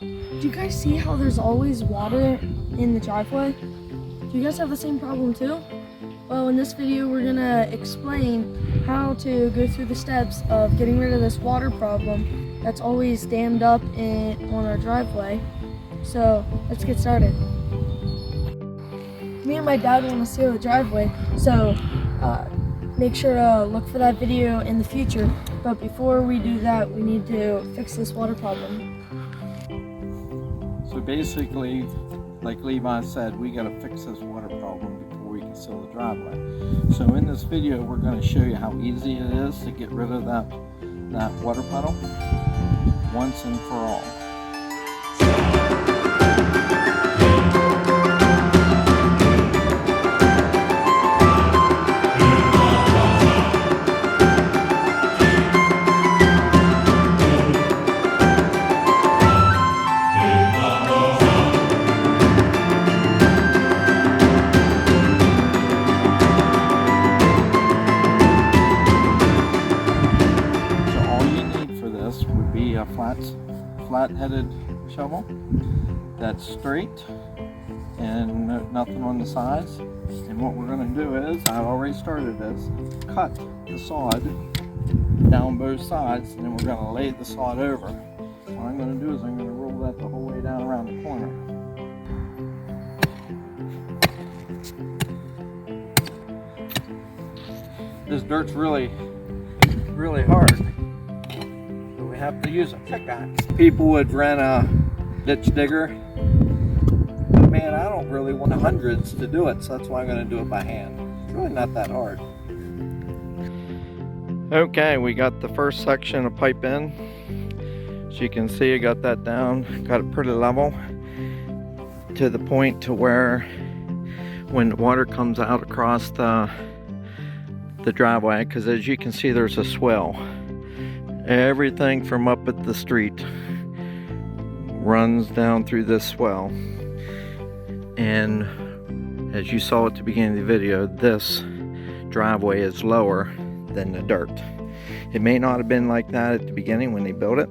Do you guys see how there's always water in the driveway? Do you guys have the same problem too? Well, in this video we're gonna explain how to go through the steps of getting rid of this water problem that's always dammed up on our driveway. So let's get started. Me and my dad want to seal the driveway, so make sure to look for that video in the future. But before we do that, we need to fix this water problem. So basically, like Levi said, we got to fix this water problem before we can seal the driveway. So in this video, we're going to show you how easy it is to get rid of that water puddle once and for all. Would be a flat-headed shovel that's straight and nothing on the sides. And what we're going to do is, I've already started this, cut the sod down both sides, and then we're going to lay the sod over. What I'm going to do is I'm going to roll that the whole way down around the corner. This dirt's really hard. We have to use a pickaxe. People would rent a ditch digger, but man, I don't really want hundreds to do it, so that's why I'm going to do it by hand. It's really not that hard. Okay, we got the first section of pipe in. As you can see, I got that down, got it pretty level to the point to where when the water comes out across the driveway, because as you can see, there's a swell. Everything from up at the street runs down through this swell, and as you saw at the beginning of the video, this driveway is lower than the dirt. It may not have been like that at the beginning when they built it,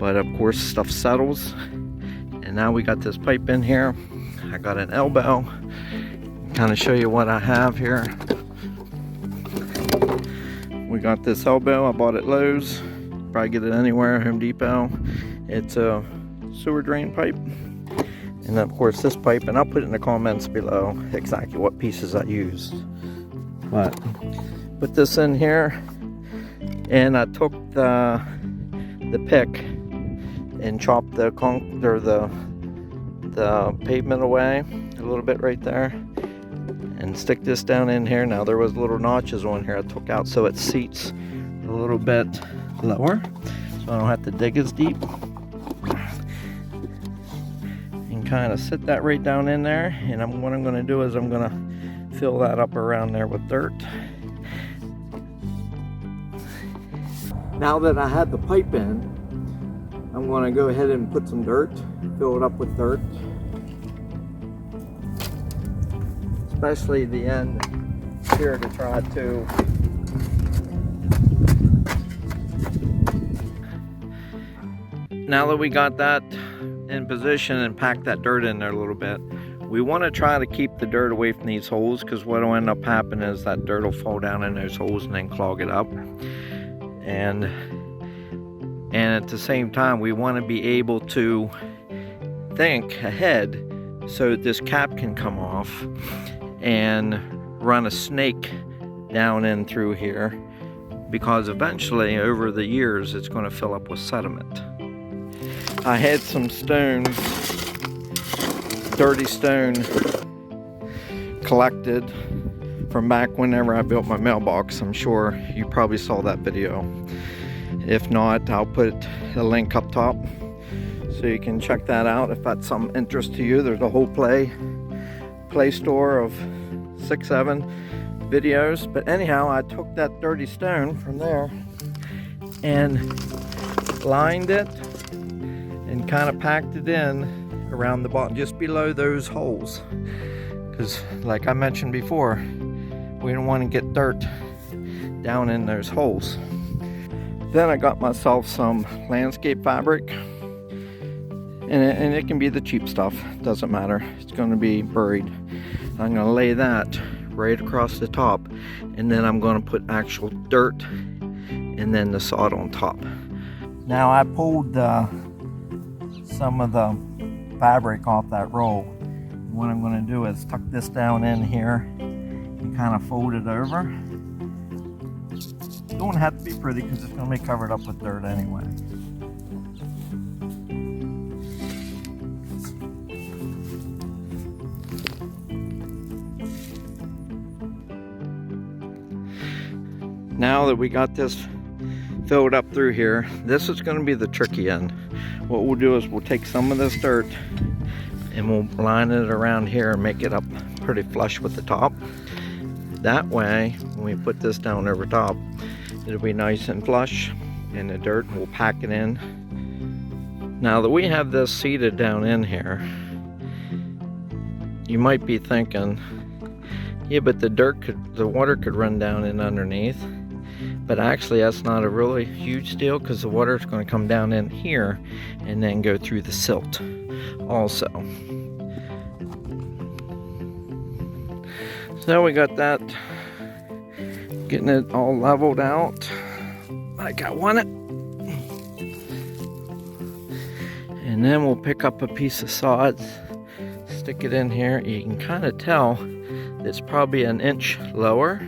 but of course stuff settles. And now we got this pipe in here. I got an elbow, kind of show you what I have here. We got this elbow, I bought it at Lowe's, probably get it anywhere, Home Depot. It's a sewer drain pipe. And then of course this pipe, and I'll put it in the comments below exactly what pieces I used. But put this in here, and I took the pick and chopped the pavement away a little bit right there. And stick this down in here. Now there was little notches on here I took out so it seats a little bit lower, so I don't have to dig as deep. And kind of sit that right down in there. And what I'm going to do is I'm going to fill that up around there with dirt. Now that I had the pipe in, I'm going to go ahead and put some dirt, fill it up with dirt. Especially the end here, to try to now that we got that in position and packed that dirt in there a little bit, we want to try to keep the dirt away from these holes, because what will end up happening is that dirt will fall down in those holes and then clog it up. And at the same time, we want to be able to think ahead so this cap can come off and run a snake down in through here, because eventually over the years it's going to fill up with sediment. I had some stone, dirty stone, collected from back whenever I built my mailbox. I'm sure you probably saw that video. If not, I'll put a link up top so you can check that out if that's some interest to you. There's a whole play store of 6-7 videos. But anyhow, I took that dirty stone from there and lined it and kind of packed it in around the bottom, just below those holes, because like I mentioned before, we don't want to get dirt down in those holes. Then I got myself some landscape fabric, And it can be the cheap stuff, doesn't matter. It's going to be buried. I'm going to lay that right across the top, and then I'm going to put actual dirt and then the sod on top. Now I pulled some of the fabric off that roll. What I'm going to do is tuck this down in here and kind of fold it over. Don't have to be pretty because it's going to be covered up with dirt anyway. Now that we got this filled up through here, this is going to be the tricky end. What we'll do is we'll take some of this dirt and we'll line it around here and make it up pretty flush with the top. That way, when we put this down over top, it'll be nice and flush, and the dirt will pack it in. Now that we have this seated down in here, you might be thinking, yeah, but the water could run down in underneath. But actually that's not a really huge deal, because the water is going to come down in here and then go through the silt also. So we got that, getting it all leveled out like I want it. And then we'll pick up a piece of sod, stick it in here. You can kind of tell it's probably an inch lower,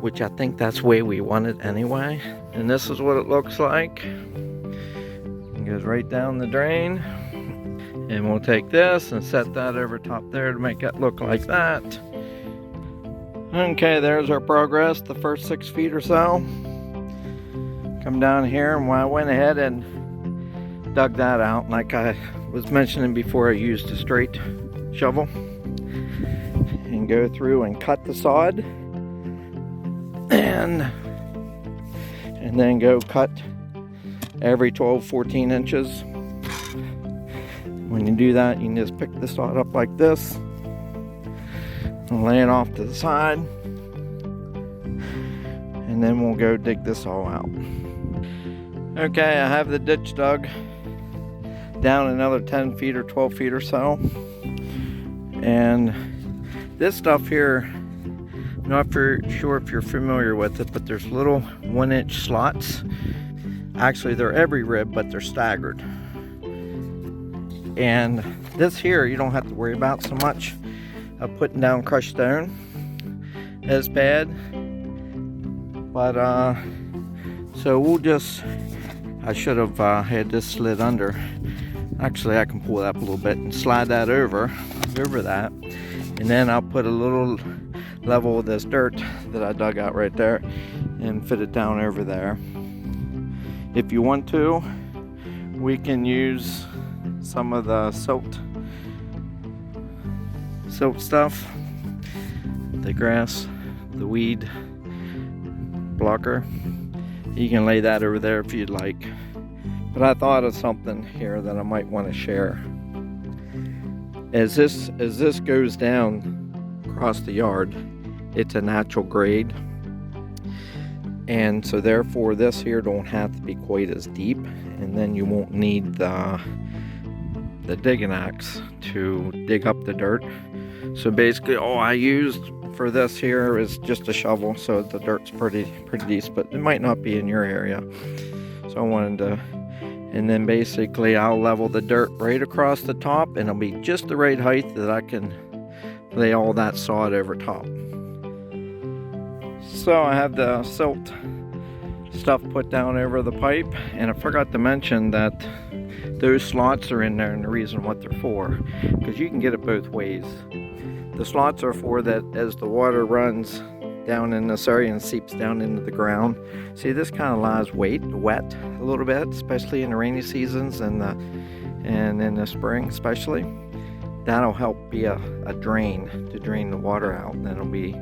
which I think that's the way we want it anyway. And this is what it looks like. It goes right down the drain. And we'll take this and set that over top there to make it look like that. Okay, there's our progress, the first 6 feet or so. Come down here, and I went ahead and dug that out. Like I was mentioning before, I used a straight shovel and go through and cut the sod, and then go cut every 12-14 inches. When you do that, you can just pick the sod up like this and lay it off to the side, and then we'll go dig this all out. Okay, I have the ditch dug down another 10 feet or 12 feet or so, and this stuff here, I'm not sure if you're familiar with it, but there's little 1-inch slots. Actually, they're every rib, but they're staggered. And this here, you don't have to worry about so much of putting down crushed stone as bad. But so we'll just, I should have had this slid under. Actually, I can pull that up a little bit and slide that over that, and then I'll put a little level of this dirt that I dug out right there and fit it down over there. If you want to, we can use some of the silt stuff, the grass, the weed blocker. You can lay that over there if you'd like. But I thought of something here that I might want to share. As this goes down across the yard, it's a natural grade, and so therefore this here don't have to be quite as deep, and then you won't need the digging axe to dig up the dirt. So basically all I used for this here is just a shovel, so the dirt's pretty decent, but it might not be in your area. So I wanted to, and then basically I'll level the dirt right across the top, and it'll be just the right height that I can lay all that sod over top. So I have the silt stuff put down over the pipe, and I forgot to mention that those slots are in there, and the reason what they're for, because you can get it both ways. The slots are for that as the water runs down in this area and seeps down into the ground. See, this kind of lies wet a little bit, especially in the rainy seasons and in the spring especially. That'll help be a drain to drain the water out, and then it'll be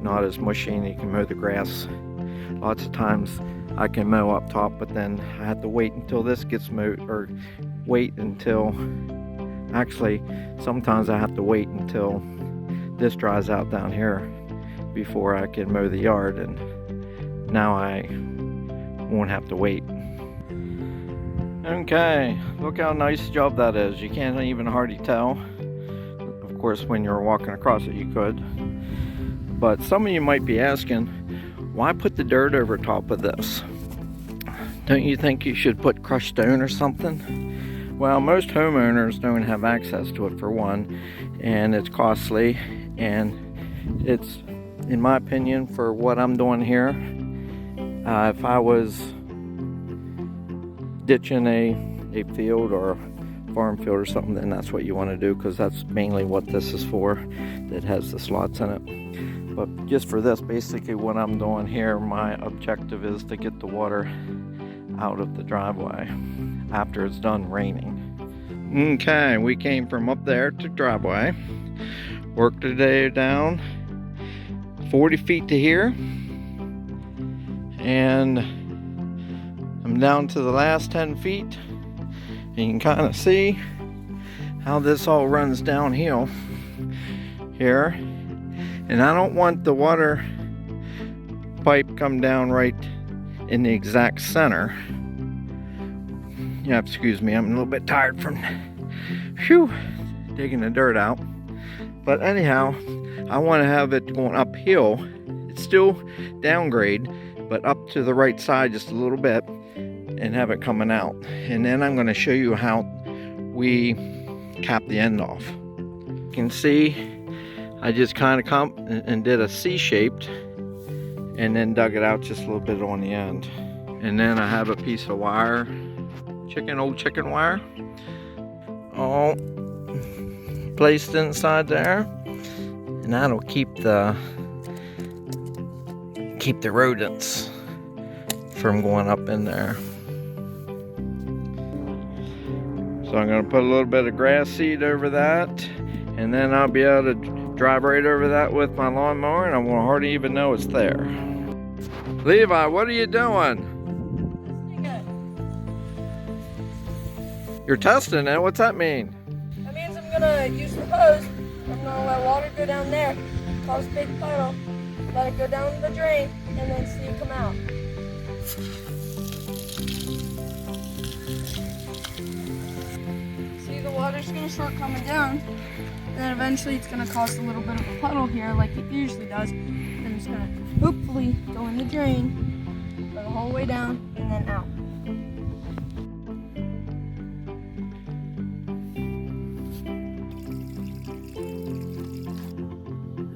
not as mushy, and you can mow the grass. Lots of times I can mow up top, but then I have to wait until this gets mowed, or actually sometimes I have to wait until this dries out down here before I can mow the yard, and now I won't have to wait. Okay, look how nice a job that is. You can't even hardly tell. Of course, when you're walking across it, you could. But some of you might be asking, why put the dirt over top of this? Don't you think you should put crushed stone or something? Well, most homeowners don't have access to it, for one, and it's costly, and it's, in my opinion, for what I'm doing here, if I was ditching a field or a farm field or something, then that's what you want to do, because that's mainly what this is for, that has the slots in it. But just for this, basically what I'm doing here, my objective is to get the water out of the driveway after it's done raining. Okay, we came from up there to driveway, worked today down 40 feet to here, and I'm down to the last 10 feet, and you can kind of see how this all runs downhill here. And I don't want the water pipe come down right in the exact center. Yeah, excuse me, I'm a little bit tired from digging the dirt out. But anyhow, I want to have it going uphill. It's still downgrade, but up to the right side just a little bit, and have it coming out. And then I'm going to show you how we cap the end off. You can see I just kind of come and did a C-shaped, and then dug it out just a little bit on the end. And then I have a piece of wire, old chicken wire, all placed inside there, and that'll keep the rodents from going up in there. So I'm going to put a little bit of grass seed over that, and then I'll be able to drive right over that with my lawnmower, and I won't hardly even know it's there. Levi, what are you doing? You're testing it? What's that mean? That means I'm gonna use the hose. I'm gonna let water go down there, cause a big puddle, let it go down the drain, and then see it come out. See, the water's gonna start coming down, and then eventually it's gonna cause a little bit of a puddle here, like it usually does. And it's gonna hopefully go in the drain, go the whole way down, and then out.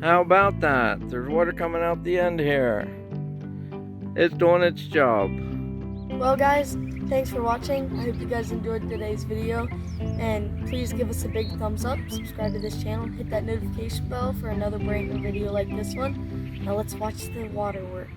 How about that? There's water coming out the end here. It's doing its job. Well guys, thanks for watching. I hope you guys enjoyed today's video, and please give us a big thumbs up, subscribe to this channel, hit that notification bell for another brand new video like this one. Now let's watch the water work.